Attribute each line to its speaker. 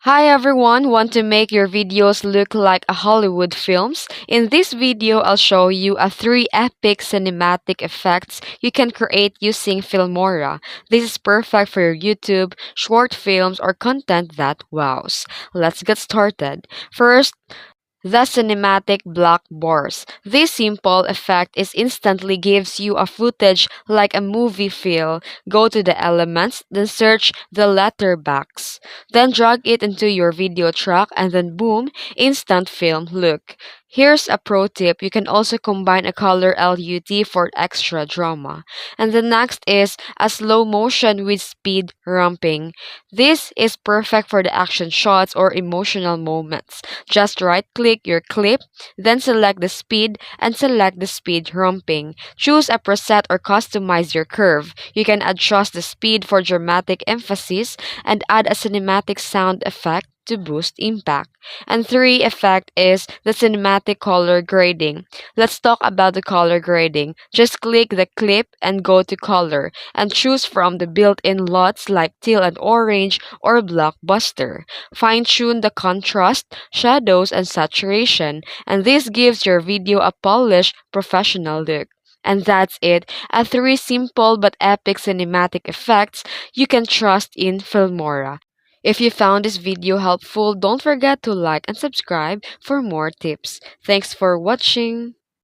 Speaker 1: Hi everyone, want to make your videos look like a Hollywood films? In this video, I'll show you a 3 epic cinematic effects you can create using Filmora. This is perfect for your YouTube, short films, or content that wows. Let's get started. First, the cinematic black bars. This simple effect is instantly gives you a footage like a movie feel. Go to the elements, then search the letter box. Then drag it into your video track and then boom, instant film look. Here's a pro tip. You can also combine a color LUT for extra drama. And the next is a slow motion with speed ramping. This is perfect for the action shots or emotional moments. Just right click your clip, then select the speed and select the speed ramping. Choose a preset or customize your curve. You can adjust the speed for dramatic emphasis and add a cinematic sound effect to boost impact. And 3 effect is the cinematic color grading. Let's talk about the color grading. Just click the clip and go to color and choose from the built-in LUTs like teal and orange or blockbuster. Fine-tune the contrast, shadows, and saturation, and this gives your video a polished, professional look. And that's it. 3 simple but epic cinematic effects you can trust in Filmora. If you found this video helpful, don't forget to like and subscribe for more tips. Thanks for watching.